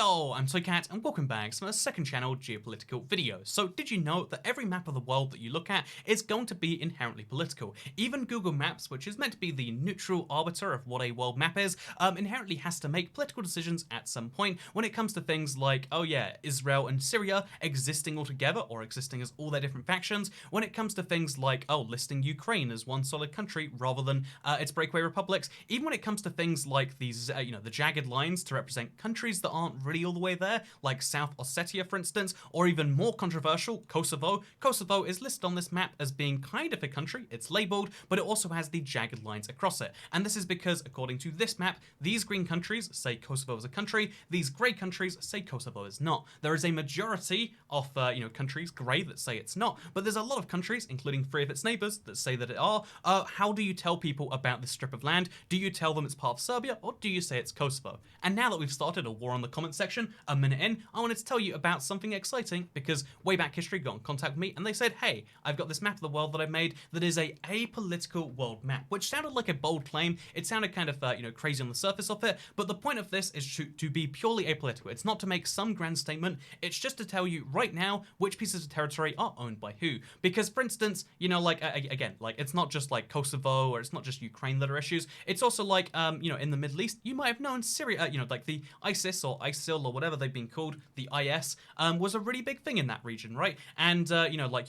Hello, I'm Toycat and welcome back to my second channel geopolitical video. So did you know that every map of the world that you look at is going to be inherently political? Even Google Maps, which is meant to be the neutral arbiter of what a world map is, inherently has to make political decisions at some point when it comes to things like, oh yeah, Israel and Syria existing all together or existing as all their different factions, when it comes to things like, oh, listing Ukraine as one solid country rather than its breakaway republics, even when it comes to things like these, the jagged lines to represent countries that aren't really all the way there, like South Ossetia, for instance, or even more controversial, Kosovo. Kosovo is listed on this map as being kind of a country. It's labeled, but it also has the jagged lines across it. And this is because, according to this map, these green countries say Kosovo is a country, these grey countries say Kosovo is not. There is a majority of, countries, grey, that say it's not, but there's a lot of countries, including 3 of its neighbours, that say that it are. How do you tell people about this strip of land? Do you tell them it's part of Serbia, or do you say it's Kosovo? And now that we've started a war on the comment section, a minute in, I wanted to tell you about something exciting because WaybackHistory got in contact with me and they said, hey, I've got this map of the world that I've made that is a apolitical world map, which sounded like a bold claim. It sounded kind of, crazy on the surface of it, but the point of this is to be purely apolitical. It's not to make some grand statement, it's just to tell you right now which pieces of territory are owned by who. Because, for instance, it's not just like Kosovo or it's not just Ukraine that are issues. It's also like, in the Middle East, you might have known Syria, like the ISIS or ISIL or whatever they've been called, the IS, was a really big thing in that region, right? And,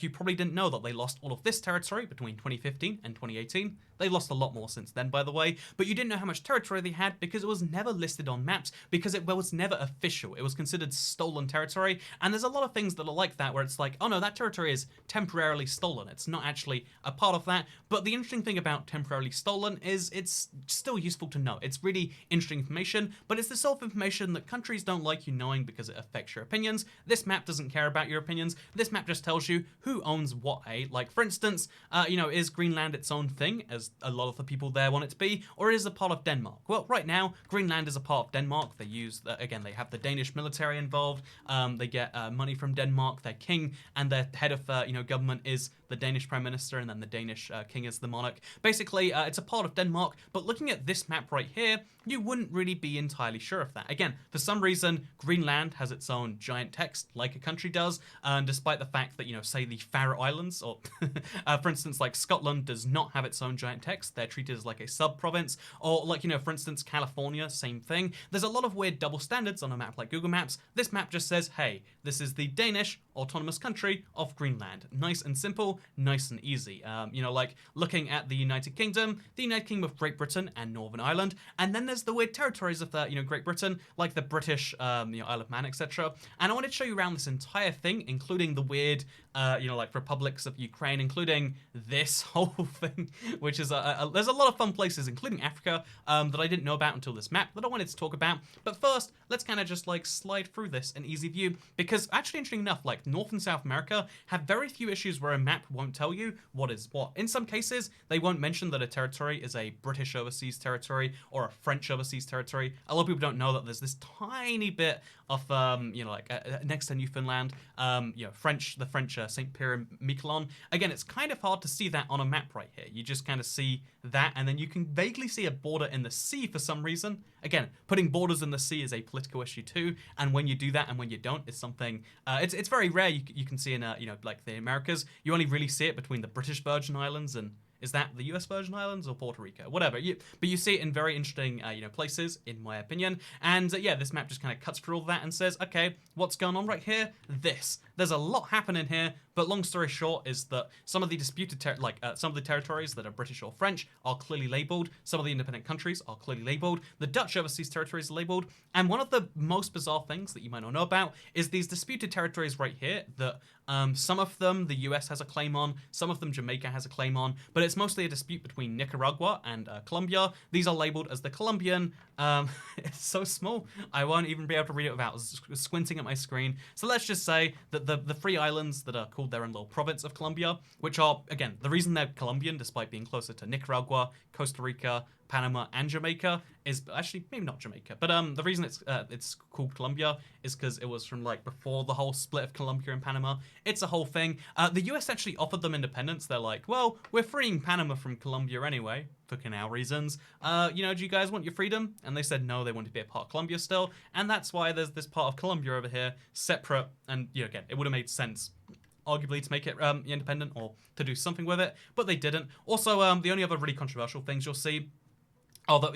you probably didn't know that they lost all of this territory between 2015 and 2018. They lost a lot more since then, by the way, but you didn't know how much territory they had because it was never listed on maps, because it was never official. It was considered stolen territory, and there's a lot of things that are like that where it's like, oh no, that territory is temporarily stolen. It's not actually a part of that, but the interesting thing about temporarily stolen is it's still useful to know. It's really interesting information, but it's the sort of information that countries don't like you knowing because it affects your opinions. This map doesn't care about your opinions. This map just tells you who owns what, Like, for instance, is Greenland its own thing, as a lot of the people there want it to be, or is it a part of Denmark? Well, right now, Greenland is a part of Denmark. They use, again, they have the Danish military involved. They get money from Denmark. Their king and their head of, government is the Danish prime minister, and then the Danish king is the monarch. Basically, it's a part of Denmark, but looking at this map right here, you wouldn't really be entirely sure of that. Again, for some reason, Greenland has its own giant text, like a country does, and despite the fact that, say the Faroe Islands, or for instance, like Scotland does not have its own giant text. They're treated as like a sub-province, or like, for instance, California, same thing. There's a lot of weird double standards on a map like Google Maps. This map just says, hey, this is the Danish autonomous country of Greenland. Nice and simple, nice and easy. Like looking at the United Kingdom of Great Britain and Northern Ireland, and then there's the weird territories of the, Great Britain, like the British, Isle of Man, etc. And I wanted to show you around this entire thing, including the weird, republics of Ukraine, including this whole thing, which is there's a lot of fun places, including Africa, that I didn't know about until this map that I wanted to talk about. But first, let's kind of just like slide through this in easy view, because actually, interesting enough, like North and South America have very few issues where a map won't tell you what is what. In some cases, they won't mention that a territory is a British overseas territory or a French overseas territory. A lot of people don't know that there's this tiny bit of, next to Newfoundland, the French St. Pierre and Miquelon. Again, it's kind of hard to see that on a map right here. You just kind of see that, and then you can vaguely see a border in the sea for some reason. Again, putting borders in the sea is a political issue too, and when you do that and when you don't is something, it's very rare you can see in, like the Americas. You only really see it between the British Virgin Islands and, is that the US Virgin Islands or Puerto Rico? Whatever. But you see it in very interesting, places, in my opinion. And this map just kind of cuts through all that and says, okay, what's going on right here? There's a lot happening here, but long story short is that some of the disputed, some of the territories that are British or French are clearly labelled. Some of the independent countries are clearly labelled. The Dutch overseas territories are labelled. And one of the most bizarre things that you might not know about is these disputed territories right here that some of them the US has a claim on, some of them Jamaica has a claim on, but it's mostly a dispute between Nicaragua and Colombia. These are labeled as the Colombian. It's so small, I won't even be able to read it without squinting at my screen. So let's just say that the 3 islands that are called their own little province of Colombia, which are, again, the reason they're Colombian, despite being closer to Nicaragua, Costa Rica, Panama and Jamaica is actually maybe not Jamaica, but the reason it's called Colombia is because it was from like before the whole split of Colombia and Panama. It's a whole thing. The US actually offered them independence. They're like, well, we're freeing Panama from Colombia anyway, for canal reasons. Do you guys want your freedom? And they said no, they want to be a part of Colombia still, and that's why there's this part of Colombia over here, separate. And again, it would have made sense arguably to make it independent or to do something with it, but they didn't. Also, the only other really controversial things you'll see, although,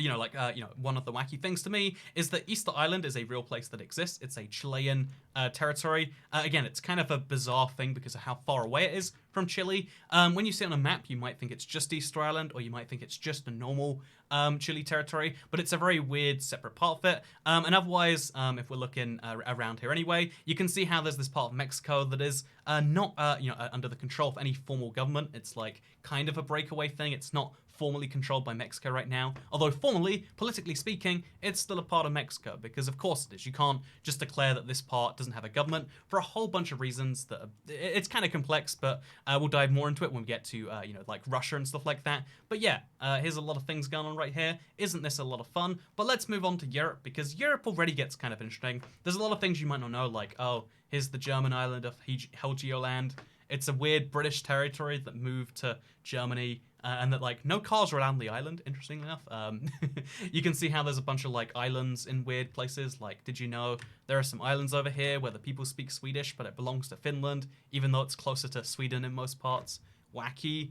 one of the wacky things to me is that Easter Island is a real place that exists. It's a Chilean territory. Again, it's kind of a bizarre thing because of how far away it is from Chile. When you see it on a map, you might think it's just Easter Island, or you might think it's just a normal Chile territory, but it's a very weird separate part of it. And otherwise, if we're looking around here anyway, you can see how there's this part of Mexico that is not under the control of any formal government. It's like kind of a breakaway thing. It's not formally controlled by Mexico right now, although formally, politically speaking, it's still a part of Mexico, because of course it is. You can't just declare that this part doesn't have a government for a whole bunch of reasons that it's kind of complex, but we'll dive more into it when we get to like Russia and stuff like that. But yeah, here's a lot of things going on right here. Isn't this a lot of fun? But let's move on to Europe, because Europe already gets kind of interesting. There's a lot of things you might not know, like, oh, here's the German island of Helgoland. It's a weird British territory that moved to Germany, and that, like, no cars are around the island, interestingly enough. You can see how there's a bunch of, like, islands in weird places. Like, did you know there are some islands over here where the people speak Swedish, but it belongs to Finland, even though it's closer to Sweden in most parts? Wacky.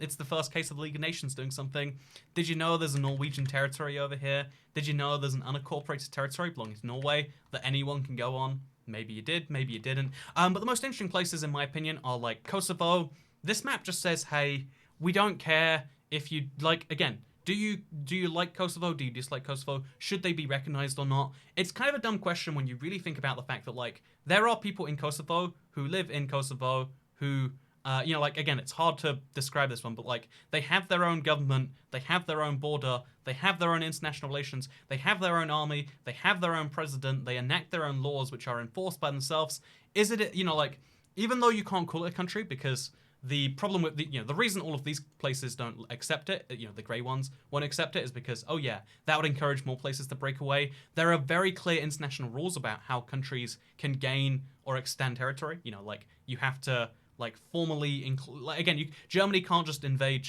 It's the first case of the League of Nations doing something. Did you know there's a Norwegian territory over here? Did you know there's an unincorporated territory belonging to Norway that anyone can go on? Maybe you did, maybe you didn't. But the most interesting places, in my opinion, are, like, Kosovo. This map just says, hey, we don't care if you, like, again, do you like Kosovo? Do you dislike Kosovo? Should they be recognized or not? It's kind of a dumb question when you really think about the fact that, like, there are people in Kosovo who live in Kosovo who, like, again, it's hard to describe this one, but, like, they have their own government, they have their own border, they have their own international relations, they have their own army, they have their own president, they enact their own laws which are enforced by themselves. Is it, like, even though you can't call it a country, because the problem with the reason all of these places don't accept it, the grey ones won't accept it, is because, oh yeah, that would encourage more places to break away. There are very clear international rules about how countries can gain or extend territory. Like, you have to, like, formally include, like, again, Germany can't just invade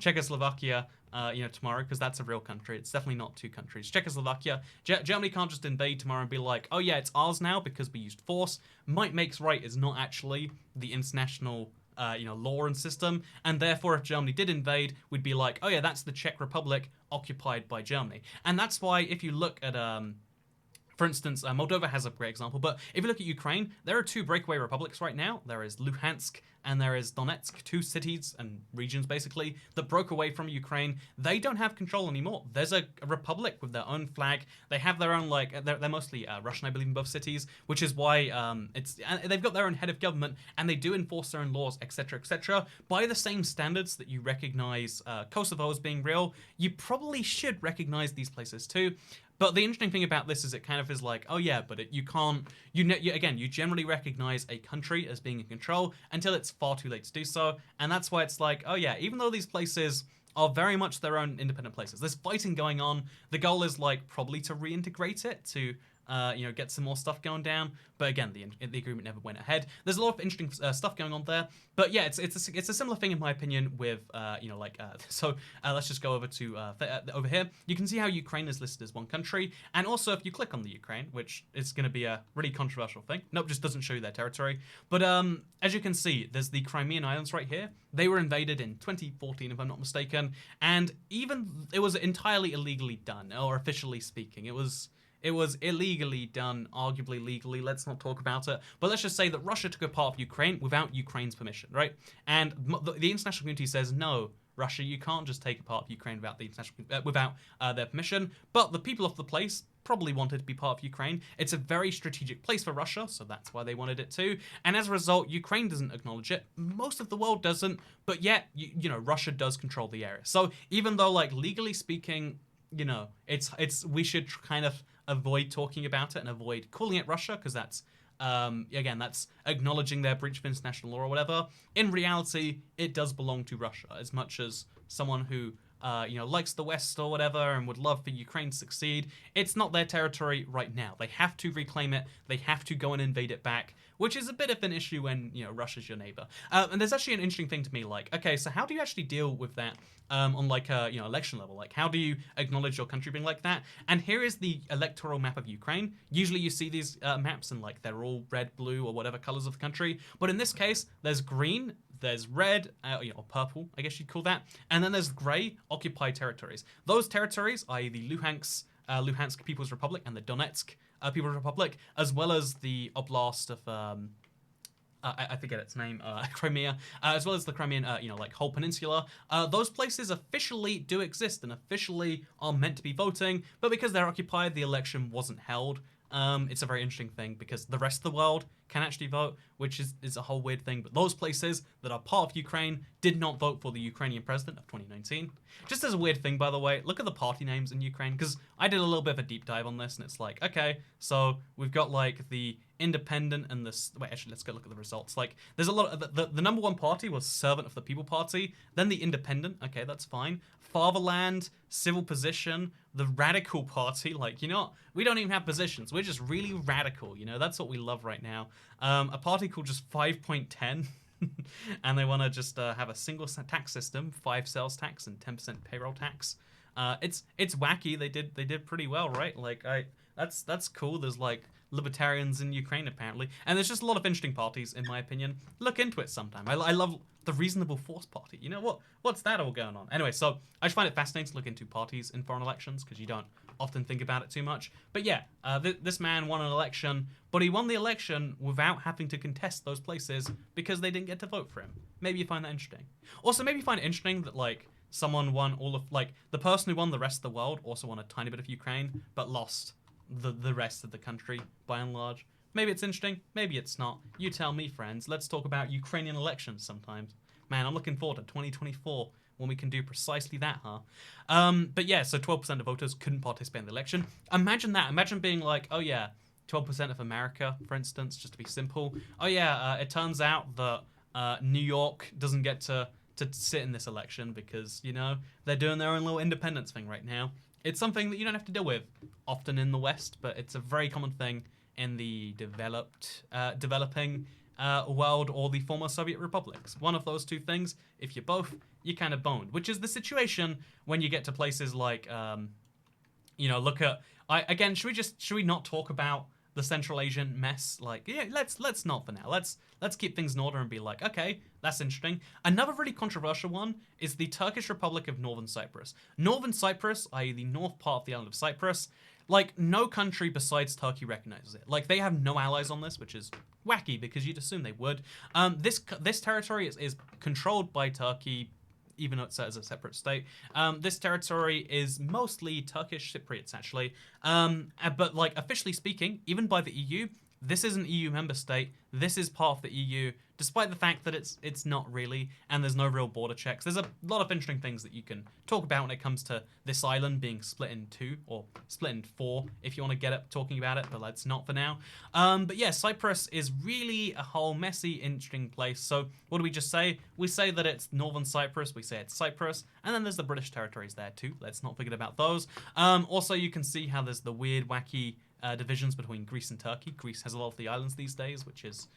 Czechoslovakia, tomorrow, because that's a real country. It's definitely not two countries. Czechoslovakia, Germany can't just invade tomorrow and be like, oh yeah, it's ours now because we used force. Might makes right is not actually the international, law and system, and therefore if Germany did invade, we'd be like, oh yeah, that's the Czech Republic occupied by Germany. And that's why if you look at, for instance, Moldova has a great example, but if you look at Ukraine, there are two breakaway republics right now. There is Luhansk and there is Donetsk, two cities and regions, basically, that broke away from Ukraine. They don't have control anymore. There's a republic with their own flag. They have their own, like, they're mostly Russian, I believe, in both cities, which is why they've got their own head of government, and they do enforce their own laws, etc., by the same standards that you recognize Kosovo as being real. You probably should recognize these places too. But the interesting thing about this is it kind of is like, oh yeah, but you can't, again, you generally recognize a country as being in control until it's far too late to do so. And that's why it's like, oh yeah, even though these places are very much their own independent places, there's fighting going on. The goal is, like, probably to reintegrate it, to get some more stuff going down. But again, the agreement never went ahead. There's a lot of interesting stuff going on there. But yeah, it's a similar thing in my opinion with let's just go over to over here. You can see how Ukraine is listed as one country, and also if you click on the Ukraine, which is going to be a really controversial thing. Nope, just doesn't show you their territory. But as you can see, there's the Crimean Islands right here. They were invaded in 2014, if I'm not mistaken, and even it was entirely illegally done, or officially speaking, it was illegally done, arguably legally, let's not talk about it. But let's just say that Russia took a part of Ukraine without Ukraine's permission, right? And the international community says, no, Russia, you can't just take a part of Ukraine without their permission. But the people of the place probably wanted to be part of Ukraine. It's a very strategic place for Russia, so that's why they wanted it too. And as a result, Ukraine doesn't acknowledge it. Most of the world doesn't, but yet, Russia does control the area. So even though, like, legally speaking, we should kind of avoid talking about it and avoid calling it Russia, because that's, again, that's acknowledging their breach of international law or whatever. In reality, it does belong to Russia, as much as someone who likes the West or whatever and would love for Ukraine to succeed. It's not their territory right now. They have to reclaim it. They have to go and invade it back, which is a bit of an issue when, Russia's your neighbor. And there's actually an interesting thing to me, like, okay, so how do you actually deal with that on like a, election level? Like, how do you acknowledge your country being like that? And here is the electoral map of Ukraine. Usually you see these maps and like they're all red, blue, or whatever colors of the country. But in this case, there's green, there's red, or purple, I guess you'd call that. And then there's gray, occupied territories. Those territories, i.e. the Luhansk People's Republic and the Donetsk People's Republic, as well as the Oblast of, I forget its name, Crimea, as well as the Crimean, whole peninsula. Those places officially do exist and officially are meant to be voting, but because they're occupied, the election wasn't held. It's a very interesting thing because the rest of the world can actually vote, which is a whole weird thing. But those places that are part of Ukraine did not vote for the Ukrainian president of 2019. Just as a weird thing, by the way, look at the party names in Ukraine, because I did a little bit of a deep dive on this, and it's like, okay, so we've got like the Independent and this. Wait, actually, let's go look at the results. Like, there's a lot of the number one party was Servant of the People Party, then the Independent. Okay, that's fine. Fatherland, Civil Position, the Radical Party. Like, we don't even have positions. We're just really radical. That's what we love right now. A party called just 5.10. And they want to just have a single tax system, 5 sales tax and 10% payroll tax. It's wacky. They did pretty well, right? Like, that's cool. There's like libertarians in Ukraine apparently, and there's just a lot of interesting parties in my opinion. Look into it sometime. I love the Reasonable Force Party. What's that all going on? Anyway, so I just find it fascinating to look into parties in foreign elections because you don't often think about it too much. But yeah, this man won an election, but he won the election without having to contest those places because they didn't get to vote for him. Maybe you find that interesting. Also, maybe you find it interesting that like someone won all of, like, the person who won the rest of the world also won a tiny bit of Ukraine, but lost the rest of the country by and large. Maybe it's interesting, maybe it's not. You tell me, friends. Let's talk about Ukrainian elections sometimes. Man, I'm looking forward to 2024 when we can do precisely that, huh? But yeah, so 12% of voters couldn't participate in the election. Imagine that. Imagine being like, oh yeah, 12% of America, for instance, just to be simple. Oh yeah, it turns out that New York doesn't get to sit in this election because, they're doing their own little independence thing right now. It's something that you don't have to deal with often in the West, but it's a very common thing in the developing world or the former Soviet republics. One of those two things, if you're both, you're kind of boned, which is the situation when you get to places like, look at, again, should we not talk about the Central Asian mess? Like, yeah, let's not for now. Let's keep things in order and be like, okay, that's interesting. Another really controversial one is the Turkish Republic of Northern Cyprus. Northern Cyprus, i.e. the north part of the island of Cyprus, like, no country besides Turkey recognizes it. Like, they have no allies on this, which is wacky because you'd assume they would. This territory is controlled by Turkey, even though it's set as a separate state. This territory is mostly Turkish Cypriots, actually. But, like, officially speaking, even by the EU, this is an EU member state. This is part of the EU, despite the fact that it's not really, and there's no real border checks. There's a lot of interesting things that you can talk about when it comes to this island being split in 2, or split in 4, if you want to get up talking about it, but let's not for now. But yeah, Cyprus is really a whole messy, interesting place. So what do we just say? We say that it's Northern Cyprus, we say it's Cyprus, and then there's the British territories there too. Let's not forget about those. Also, you can see how there's the weird, wacky divisions between Greece and Turkey. Greece has a lot of the islands these days, which is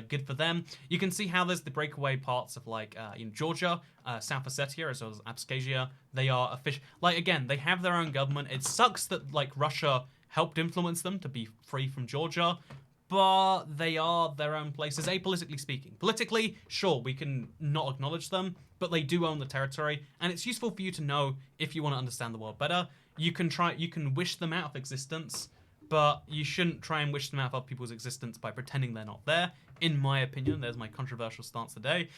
good for them. You can see how there's the breakaway parts of like in Georgia, South Ossetia, as well as Abkhazia. They are official. Like, again, they have their own government. It sucks that like Russia helped influence them to be free from Georgia, but they are their own places, apolitically speaking. Politically, sure, we can not acknowledge them, but they do own the territory, and it's useful for you to know if you want to understand the world better. You can wish them out of existence, but you shouldn't try and wish them out of other people's existence by pretending they're not there. In my opinion, there's my controversial stance today.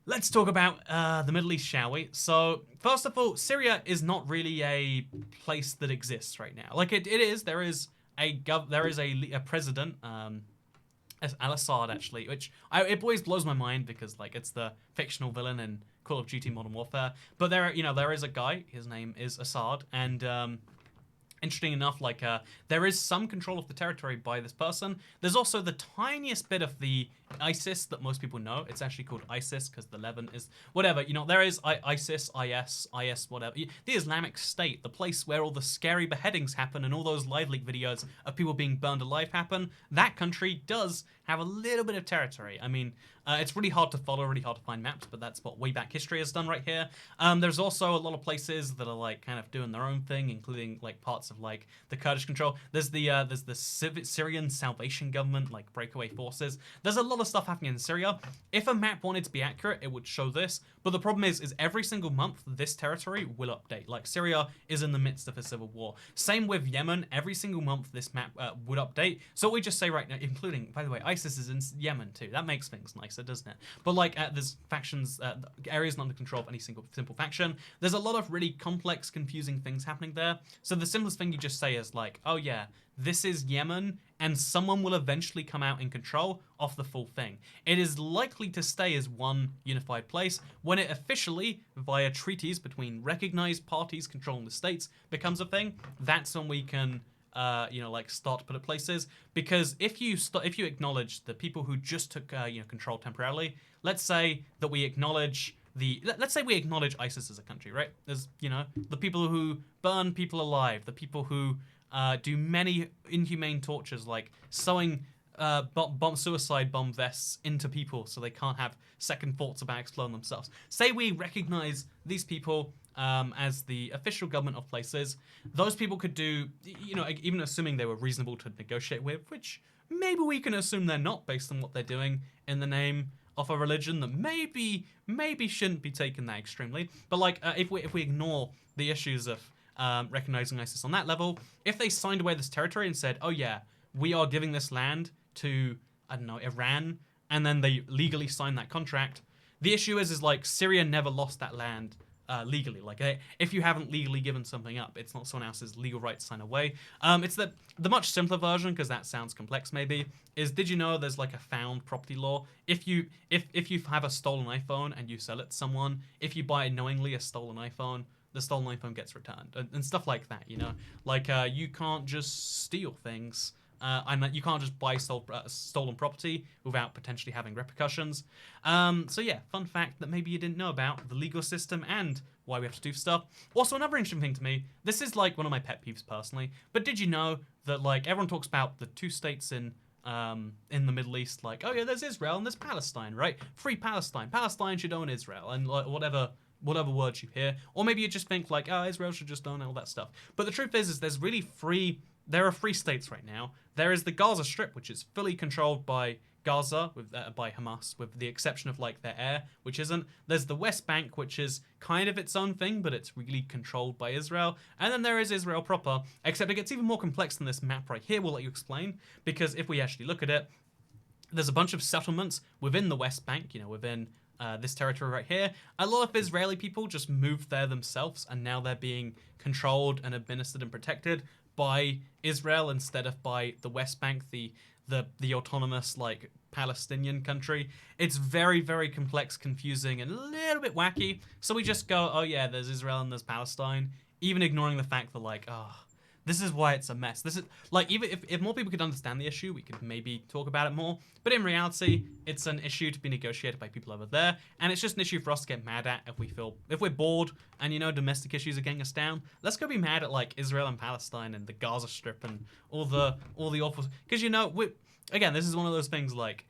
Let's talk about the Middle East, shall we? So, first of all, Syria is not really a place that exists right now. Like, it is. There is a president, Al-Assad, actually, which it always blows my mind because, like, it's the fictional villain in Call of Duty Modern Warfare. But there is a guy. His name is Assad, and Interesting enough, like, there is some control of the territory by this person. There's also the tiniest bit of the ISIS that most people know. It's actually called ISIS because the Levant is whatever. You know, there is ISIS, IS, whatever. The Islamic State, the place where all the scary beheadings happen and all those live leak videos of people being burned alive happen. That country does have a little bit of territory. I mean, it's really hard to follow, really hard to find maps, but that's what WaybackHistory has done right here. There's also a lot of places that are like kind of doing their own thing, including like parts of like the Kurdish control. There's the Syrian Salvation Government, like Breakaway forces. There's a lot of stuff happening in Syria. If a map wanted to be accurate, it would show this. But the problem is every single month this territory will update. Like Syria is in the midst of a civil war. Same with Yemen. Every single month this map would update. So we just say right now, including, by the way, ISIS is in Yemen too. That makes things nicer, doesn't it? But like there's factions, areas not under control of any simple faction. There's a lot of really complex, confusing things happening there. So the simplest thing you just say is like, oh yeah, this is Yemen, and someone will eventually come out in control of the full thing. It is likely to stay as one unified place when it officially, via treaties between recognized parties controlling the states, becomes a thing. That's when we can, you know, like start to put it places. Because if you acknowledge the people who just took, you know, control temporarily, let's say that we acknowledge let's say we acknowledge ISIS as a country, right? There's, you know, the people who burn people alive, the people who do many inhumane tortures like sewing suicide bomb vests into people so they can't have second thoughts about exploding themselves. Say we recognize these people as the official government of places. Those people could do, you know, even assuming they were reasonable to negotiate with, which maybe we can assume they're not based on what they're doing in the name of a religion that maybe shouldn't be taken that extremely. But like, if we ignore the issues of recognizing ISIS on that level, if they signed away this territory and said, oh yeah, we are giving this land to, I don't know, Iran, and then they legally signed that contract, the issue is like Syria never lost that land legally. Like, if you haven't legally given something up, it's not someone else's legal right to sign away. It's the much simpler version, because that sounds complex maybe, is did you know there's like a found property law? If you have a stolen iPhone and you sell it to someone, if you buy knowingly a stolen iPhone, the stolen iPhone gets returned, and stuff like that, you know? Like, you can't just steal things. You can't just buy stolen property without potentially having repercussions. So yeah, fun fact that maybe you didn't know about the legal system and why we have to do stuff. Also, another interesting thing to me, this is like one of my pet peeves personally, but did you know that like everyone talks about the two states in the Middle East, like, oh yeah, there's Israel and there's Palestine, right? Free Palestine. Palestine should own Israel, and like whatever words you hear. Or maybe you just think like, oh, Israel should just own all that stuff. But the truth is there are free states right now. There is the Gaza Strip, which is fully controlled by Gaza, by Hamas, with the exception of like their air, which isn't. There's the West Bank, which is kind of its own thing, but it's really controlled by Israel. And then there is Israel proper, except it gets even more complex than this map right here. We'll let you explain, because if we actually look at it, there's a bunch of settlements within the West Bank, you know, within this territory right here. A lot of Israeli people just moved there themselves, and now they're being controlled and administered and protected by Israel instead of by the West Bank, the autonomous like Palestinian country. It's very, very complex, confusing, and a little bit wacky. So we just go, oh yeah, there's Israel and there's Palestine, even ignoring the fact that like, oh, this is why it's a mess. This is like, even if more people could understand the issue, we could maybe talk about it more. But in reality, it's an issue to be negotiated by people over there, and it's just an issue for us to get mad at if we're bored and, you know, domestic issues are getting us down. Let's go be mad at like Israel and Palestine and the Gaza Strip and all the awful, because, you know, again, this is one of those things like,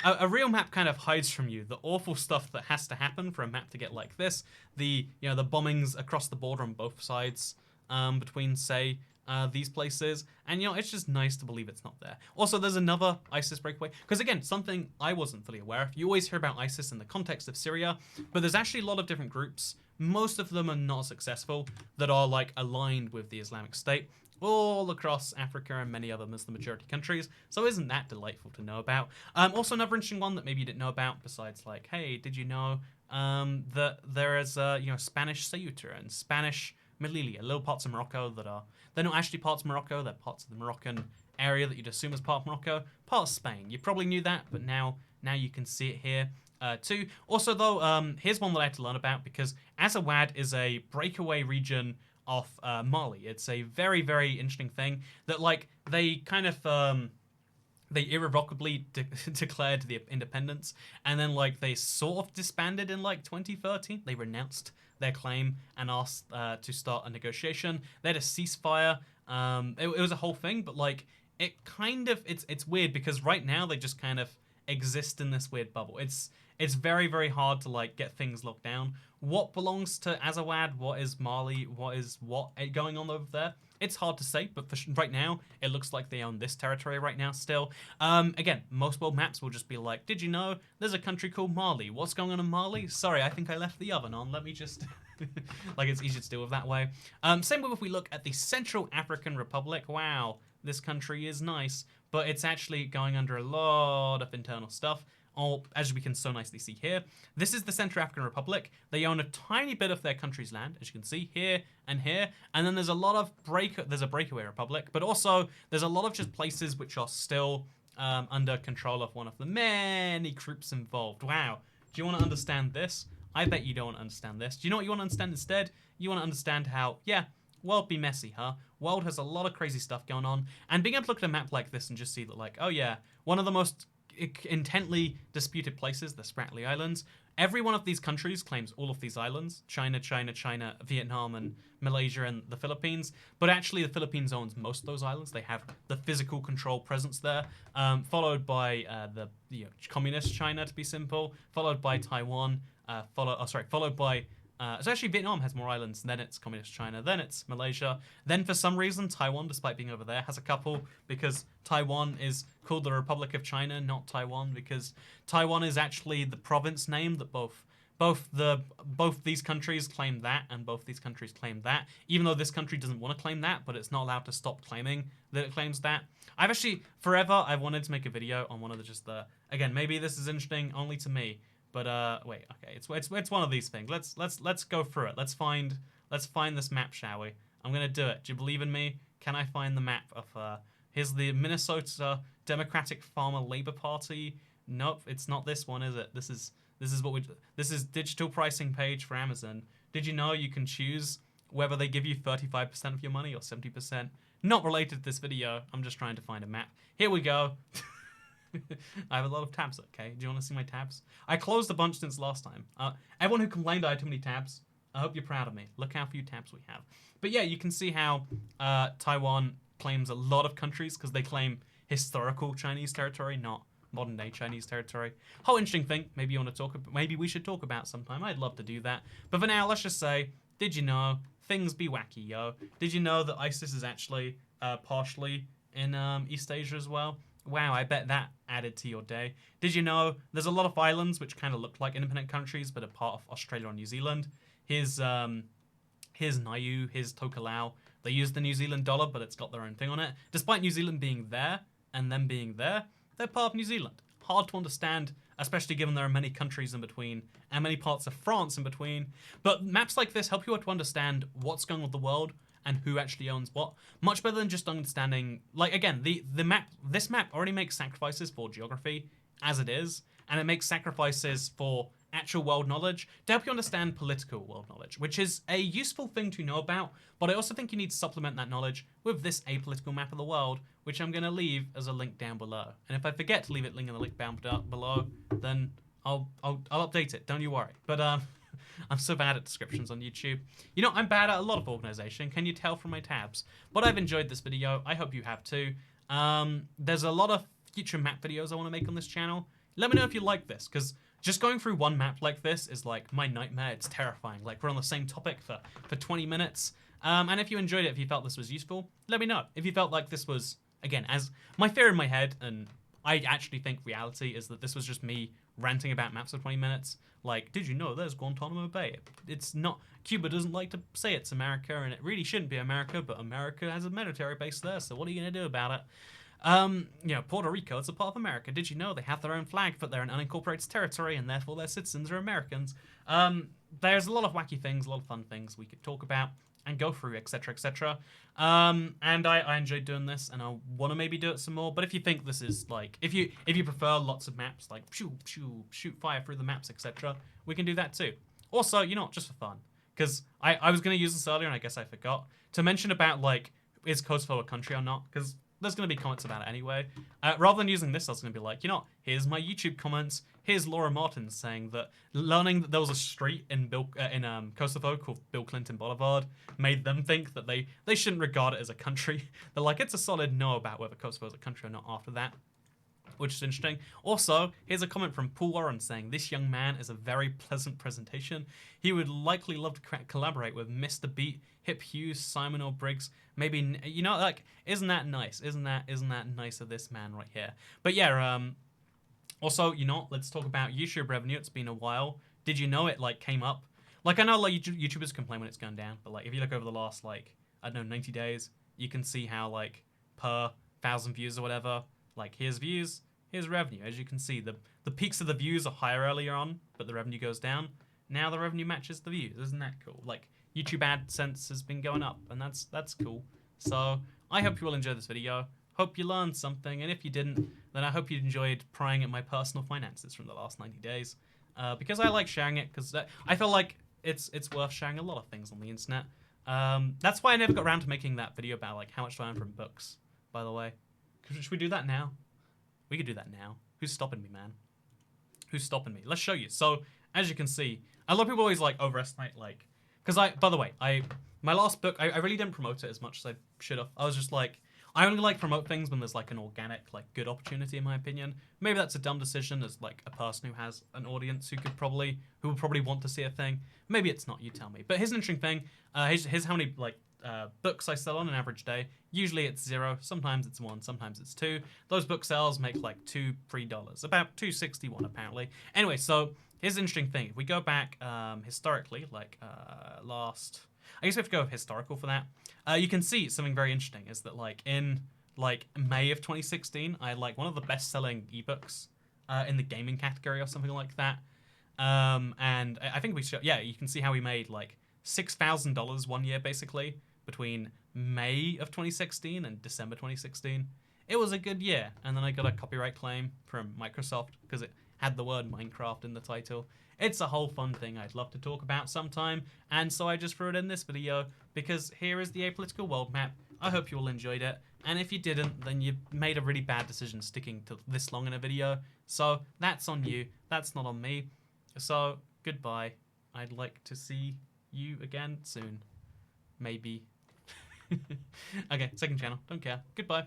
a real map kind of hides from you the awful stuff that has to happen for a map to get like this. The bombings across the border on both sides, between, say, these places, and, you know, it's just nice to believe it's not there. Also, there's another ISIS breakaway, because again, something I wasn't fully aware of. You always hear about ISIS in the context of Syria, but there's actually a lot of different groups. Most of them are not successful, that are like aligned with the Islamic State all across Africa and many other Muslim majority countries. So isn't that delightful to know about? Also, another interesting one that maybe you didn't know about, besides like, hey, did you know that there is Spanish Ceuta and Spanish Melilla, little parts of Morocco they're not actually parts of Morocco, they're parts of the Moroccan area that you'd assume is part of Morocco, part of Spain. You probably knew that, but now you can see it here too. Also though, here's one that I had to learn about, because Azawad is a breakaway region of Mali. It's a very, very interesting thing that, like, they kind of they irrevocably declared the independence, and then, like, they sort of disbanded in, like, 2013. They renounced their claim and asked to start a negotiation. They had a ceasefire. It was a whole thing, but, like, it kind of, it's weird because right now they just kind of exist in this weird bubble. It's very, very hard to, like, get things locked down. What belongs to Azawad? What is Mali? What is going on over there? It's hard to say, but for right now, it looks like they own this territory right now still. Again, most world maps will just be like, did you know there's a country called Mali? What's going on in Mali? Sorry, I think I left the oven on. Let me just... like, it's easier to deal with that way. Same with if we look at the Central African Republic. Wow, this country is nice, but it's actually going under a lot of internal stuff. Or, as we can so nicely see here, this is the Central African Republic. They own a tiny bit of their country's land, as you can see here, and then there's a lot of there's a breakaway republic, but also there's a lot of just places which are still under control of one of the many groups involved. Wow, do you want to understand this? I bet you don't want to understand this. Do you know what you want to understand instead? You want to understand how, yeah, world be messy, huh? World has a lot of crazy stuff going on, and being able to look at a map like this and just see that, like, oh yeah, one of the most intently disputed places, the Spratly Islands. Every one of these countries claims all of these islands. China, Vietnam, and Malaysia, and the Philippines. But actually, the Philippines owns most of those islands. They have the physical control presence there, followed by the communist China, to be simple, followed by Taiwan, followed by it's actually Vietnam has more islands, then it's communist China, then it's Malaysia, then for some reason Taiwan, despite being over there, has a couple, because Taiwan is called the Republic of China, not Taiwan, because Taiwan is actually the province name that both these countries claim that, and both these countries claim that, even though this country doesn't want to claim that, but it's not allowed to stop claiming that it claims that. I've actually, forever, I've wanted to make a video on one of the again, maybe this is interesting only to me, but wait, okay, it's one of these things. Let's go through it. Let's find this map, shall we? I'm gonna do it. Do you believe in me? Can I find the map of here's the Minnesota Democratic Farmer Labor Party. Nope, it's not this one, is it? This is digital pricing page for Amazon. Did you know you can choose whether they give you 35% of your money or 70%? Not related to this video. I'm just trying to find a map. Here we go. I have a lot of tabs, okay? Do you want to see my tabs? I closed a bunch since last time. Everyone who complained I had too many tabs, I hope you're proud of me. Look how few tabs we have. But yeah, you can see how Taiwan claims a lot of countries because they claim historical Chinese territory, not modern day Chinese territory. Whole interesting thing, maybe you want to talk about, maybe we should talk about sometime. I'd love to do that. But for now, let's just say, did you know things be wacky, yo? Did you know that ISIS is actually partially in East Asia as well? Wow, I bet that added to your day. Did you know there's a lot of islands which kind of look like independent countries but are part of Australia or New Zealand? Here's Niue, here's Tokelau. They use the New Zealand dollar, but it's got their own thing on it. Despite New Zealand being there and them being there, they're part of New Zealand. Hard to understand, especially given there are many countries in between and many parts of France in between. But maps like this help you to understand what's going on with the world and who actually owns what, much better than just understanding, like, again, this map already makes sacrifices for geography as it is, and it makes sacrifices for actual world knowledge to help you understand political world knowledge, which is a useful thing to know about, but I also think you need to supplement that knowledge with this apolitical map of the world, which I'm going to leave as a link down below. And if I forget to leave it link in the link down below, then I'll update it, don't you worry. But I'm so bad at descriptions on YouTube. You know, I'm bad at a lot of organization. Can you tell from my tabs? But I've enjoyed this video. I hope you have too. There's a lot of future map videos I want to make on this channel. Let me know if you like this, because just going through one map like this is like my nightmare. It's terrifying. Like, we're on the same topic for 20 minutes. And if you enjoyed it, if you felt this was useful, let me know. If you felt like this was, again, as my fear in my head, and I actually think reality is that this was just me ranting about maps for 20 minutes. Like, did you know there's Guantanamo Bay? It's not, Cuba doesn't like to say it's America, and it really shouldn't be America, but America has a military base there, so what are you going to do about it? You know, Puerto Rico, it's a part of America. Did you know they have their own flag, but they're an unincorporated territory, and therefore their citizens are Americans? There's a lot of wacky things, a lot of fun things we could talk about and go through, etc., etc. And I enjoyed doing this, and I want to maybe do it some more. But if you think this is like, if you prefer lots of maps, like shoot fire through the maps, etc., we can do that too. Also, you know, just for fun, because I was going to use this earlier and I guess I forgot to mention about, like, is Kosovo a country or not? Because there's going to be comments about it anyway. Rather than using this, I was going to be like, you know, here's my YouTube comments. Here's Laura Martin saying that learning that there was a street in Kosovo called Bill Clinton Boulevard made them think that they shouldn't regard it as a country. They're like, it's a solid no about whether Kosovo is a country or not after that, which is interesting. Also, here's a comment from Paul Warren saying, this young man is a very pleasant presentation. He would likely love to collaborate with Mr. Beat, Hip Hughes, Simon or Briggs. Maybe, you know, like, isn't that nice? Isn't that nice of this man right here? But yeah, also, you know, let's talk about YouTube revenue. It's been a while. Did you know it, like, came up? Like, I know, like, YouTubers complain when it's going down, but, like, if you look over the last, like, I don't know, 90 days, you can see how, like, per 1,000 views or whatever, like, here's views, here's revenue. As you can see, the peaks of the views are higher earlier on, but the revenue goes down. Now the revenue matches the views. Isn't that cool? Like, YouTube AdSense has been going up, and that's cool. So I hope you all enjoyed this video. Hope you learned something, and if you didn't, then I hope you enjoyed prying at my personal finances from the last 90 days. Because I like sharing it, because I feel like it's worth sharing a lot of things on the internet. That's why I never got around to making that video about, like, how much do I earn from books, by the way. Should we do that now? We could do that now. Who's stopping me, man? Who's stopping me? Let's show you. So, as you can see, a lot of people always, like, overestimate, like... Because by the way, my last book, I really didn't promote it as much as I should have. I was just like, I only like promote things when there's, like, an organic, like, good opportunity, in my opinion. Maybe that's a dumb decision as, like, a person who has an audience who would probably want to see a thing. Maybe it's not, you tell me. But here's an interesting thing. Here's how many, like, books I sell on an average day. Usually it's 0, sometimes it's 1, sometimes it's 2. Those book sales make like $2-3, about $2.61 apparently. Anyway, so here's an interesting thing. If we go back historically, like I guess we have to go historical for that. You can see something very interesting is that, like, in like May of 2016, I had, like, one of the best-selling ebooks in the gaming category or something like that. And I think you can see how we made like $6,000 one year basically between May of 2016 and December 2016. It was a good year, and then I got a copyright claim from Microsoft because it had the word Minecraft in the title. It's a whole fun thing I'd love to talk about sometime, and so I just threw it in this video because here is the Apolitical World Map. I hope you all enjoyed it, and if you didn't, then you made a really bad decision sticking to this long in a video, so that's on you, that's not on me. So, goodbye. I'd like to see you again soon. Maybe. Okay, second channel. Don't care. Goodbye.